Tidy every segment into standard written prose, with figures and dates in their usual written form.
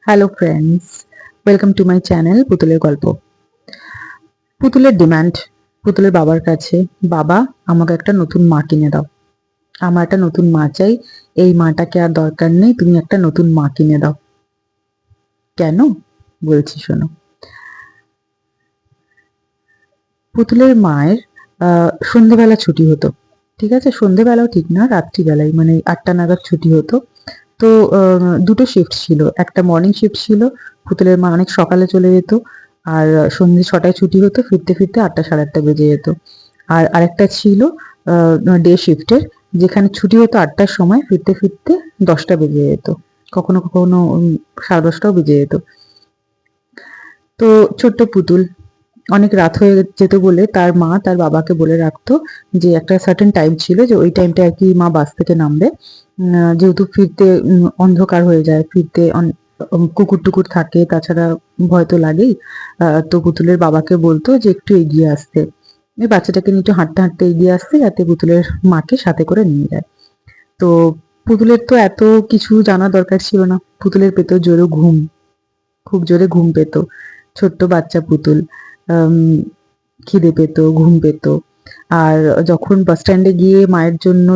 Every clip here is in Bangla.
Hello friends, welcome to my channel পুতুলের গল্প। পুতুলের ডিমান্ড পুতুলের বাবার কাছে, বাবা আমাকে একটা নতুন মা কিনে দাও। আমার একটা নতুন মা চাই, এই মাটাকে আর দরকার নেই, তুমি একটা নতুন মা কিনে দাও। কেন বলছি শোনো। পুতুলের মায়ের সন্ধেবেলা ছুটি হতো। ঠিক আছে, সন্ধেবেলাও ঠিক না, রাত্রিবেলায় মানে 8টা নাগাদ ছুটি হতো। তো দুটো শিফট ছিল, একটা মর্নিং শিফট ছিল, পুতুলের মা অনেক সকালে চলে যেত। আর সন্ধ্যে 6টায় ছুটি হতো, ফিরতে ফিরতে 8টা সাড়ে 8টা বেজে যেত। আর আরেকটা ছিল ডে শিফটের, যেখানে ছুটি হতো 8টার সময়, ফিরতে ফিরতে 10টা বেজে যেত। কখনো কখনো 10:30টাও বেজে যেত। তো ছোট্ট পুতুল অনেক রাত হয়ে যেত বলে তার মা তার বাবাকে বলে রাখতো যে একটা সার্টেন টাইম ছিল, যে ওই টাইমটা আর কি মা বাস থেকে নামবে। যেহেতু ফিরতে অন্ধকার হয়ে যায়, ফিরতে কুকুর টুকুর থাকে, তাছাড়া ভয় তো লাগেই। তো পুতুলের বাবাকে বলতো যে একটু এগিয়ে আসতে, এই বাচ্চাটাকে নিয়ে একটু হাঁটতে হাঁটতে এগিয়ে আসতে, যাতে পুতুলের মাকে সাথে করে নিয়ে যায়। তো পুতুলের তো এত কিছু জানা দরকার ছিল না, পুতুলের পেত জোরে ঘুম, খুব জোরে ঘুম পেত। ছোট্ট বাচ্চা পুতুল, আম, খিদে পেত, ঘুম পেত। আর যখন বাস স্ট্যান্ডে গিয়ে মায়ের জন্য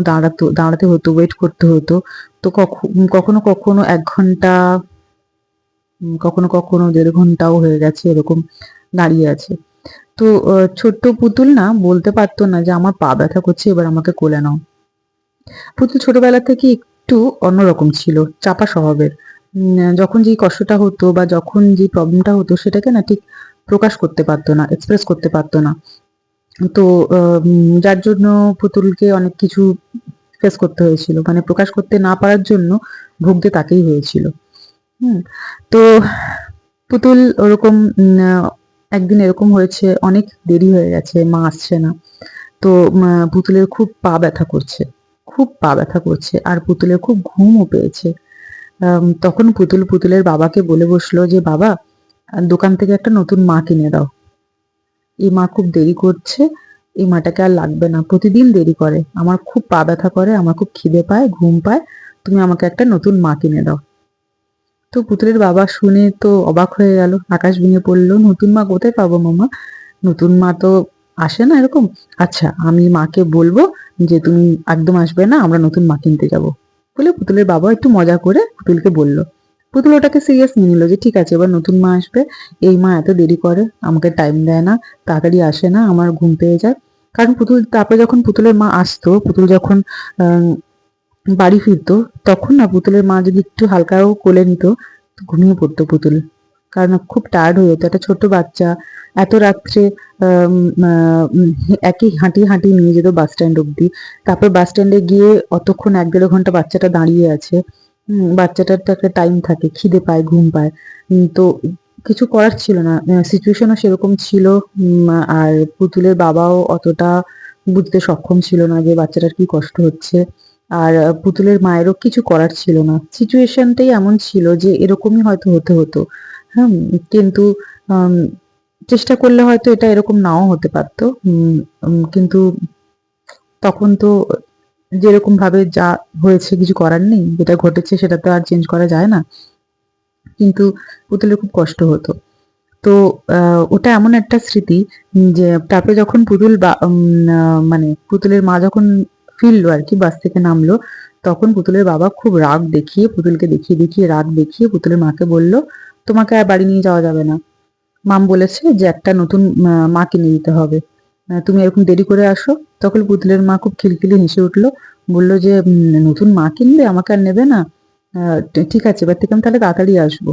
দাঁড়াতে হতো, ওয়েট করতে হতো, তো কখনো কখনো 1 ঘন্টা, কখনো কখনো 1.5 ঘন্টাও হয়ে গেছে এরকম দাঁড়িয়ে আছে। তো ছোট্ট পুতুল না বলতে পারতো না যে আমার পা ব্যথা করছে, এবার আমাকে কোলে নাও। পুতুল ছোটবেলা থেকে একটু অন্যরকম ছিল, চাপা স্বভাবের। যখন যেই কষ্টটা হতো বা যখন যে প্রবলেমটা হতো, সেটাকে না ঠিক প্রকাশ করতে পারতো না, এক্সপ্রেস করতে পারতো না। তো যার জন্য পুতুলকে অনেক কিছু ফেস করতে হয়েছিল, মানে প্রকাশ করতে না পারার জন্য ভুগতে তাকেই হয়েছিল। হুম। তো পুতুল ওরকম একদিন এরকম হয়েছে, অনেক দেরি হয়ে গেছে, মা আসছে না। তো পুতুলের খুব পা ব্যথা করছে, খুব পা ব্যথা করছে, আর পুতুলের খুব ঘুমও পেয়েছে। তখন পুতুলের বাবাকে বলে বসলো যে বাবা, দোকান থেকে একটা নতুন মা কিনে দাও। এই মা খুব দেরি করছে, এই মাটাকে আর লাগবে না, প্রতিদিন দেরি করে, আমার খুব পা ব্যথা করে, আমার খুব খিদে পায়, ঘুম পায়, তুমি আমাকে একটা নতুন মা কিনে দাও। তো পুতুলের বাবা শুনে তো অবাক হয়ে গেল, আকাশ ভেঙে পড়লো, নতুন মা কোথায় পাবো মামা, নতুন মা তো আসে না এরকম। আচ্ছা, আমি মাকে বলবো যে তুমি একদম আসবে না, আমরা নতুন মা কিনতে যাবো বলে পুতুলের বাবা একটু মজা করে পুতুলকে বলল। পুতুল ওটাকে সিরিয়াস নিয়ে নিল যে ঠিক আছে, এবার নতুন মা আসবে, এই মা এত দেরি করে, আমাকে টাইম দেয় না, তাড়াতাড়ি আসে না, আমার ঘুম পেয়ে যায়। কারণ পুতুল তারপরে যখন পুতুলের মা আসতো, পুতুল যখন বাড়ি ফিরতো, তখন না পুতুলের মা যদি একটু হালকাও কোলে নিত, তো ঘুমিয়ে পড়তো পুতুল। কারণ খুব টায়ার্ড হয়ে যেত, একটা ছোট্ট বাচ্চা এত রাত্রে আম, একই হাঁটিয়ে হাঁটিয়ে নিয়ে যেত বাস স্ট্যান্ড অব্দি। তারপর বাস স্ট্যান্ডে গিয়ে অতক্ষণ 1-1.5 ঘন্টা বাচ্চাটা দাঁড়িয়ে আছে। বাচ্চাটার তো একটা টাইম থাকে, খিদে পায়, ঘুম পায়। তো কিছু করার ছিল না, সিচুয়েশনও সেরকম ছিল। আর পুতুলের বাবাও অতটা বুঝতে সক্ষম ছিল না যে বাচ্চাটার কি কষ্ট হচ্ছে। আর পুতুলের মায়েরও কিছু করার ছিল না, সিচুয়েশনটাই এমন ছিল যে এরকমই হয়তো হতে হতো। হ্যাঁ, কিন্তু আম, চেষ্টা করলে হয়তো এটা এরকম নাও হতে পারতো। কিন্তু তখন তো যেরকম ভাবে যা হয়েছে, কিছু করার নেই, যেটা ঘটেছে সেটা তো আর চেঞ্জ করা যায় না। কিন্তু পুতুলের খুব কষ্ট হতো। তো ওটা এমন একটা স্মৃতি যে তারপরে যখন মানে পুতুলের মা যখন ফিরলো আর কি, বাস থেকে নামলো, তখন পুতুলের বাবা খুব রাগ দেখিয়ে, পুতুলকে দেখিয়ে দেখিয়ে রাগ দেখিয়ে পুতুলের মাকে বলল, তোমাকে আর বাড়ি নিয়ে যাওয়া যাবে না। মাম বলেছে যে একটা নতুন মা কিনে দিতে হবে। তুমি এরকম দেরি করে আসো। তখন পুতুলের মা খুব খিলখিলি হেসে উঠলো, বলল যে নতুন মা কিনবে, আমাকে আর নেবে না? ঠিক আছে, এবার থেকে আমি তাহলে তাড়াতাড়ি আসবো।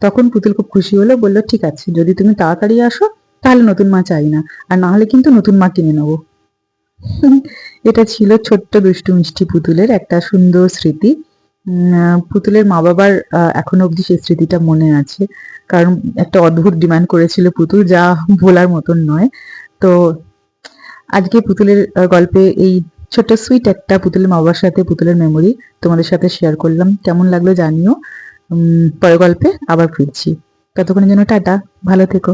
তখন পুতুল খুব খুশি হলো, বলল ঠিক আছে, যদি তুমি তাড়াতাড়ি আসো তাহলে নতুন মা চাই না, আর না হলে কিন্তু নতুন মা কিনে নেবো। এটা ছিল ছোট্ট দুষ্টু মিষ্টি পুতুলের একটা সুন্দর স্মৃতি। পুতুলের মা বাবার এখনো অবধি সেই স্মৃতিটা মনে আছে। কারণ একটা অদ্ভুত ডিমান্ড করেছিল পুতুল, যা ভোলার মতন নয়। তো আজকে পুতুলের গল্পে এই ছোট্ট সুইট একটা পুতুলের মা বাবার সাথে পুতুলের মেমোরি তোমাদের সাথে শেয়ার করলাম। কেমন লাগলো জানিও। পরের গল্পে আবার ফিরছি। ততক্ষণের জন্য টাটা, ভালো থেকো।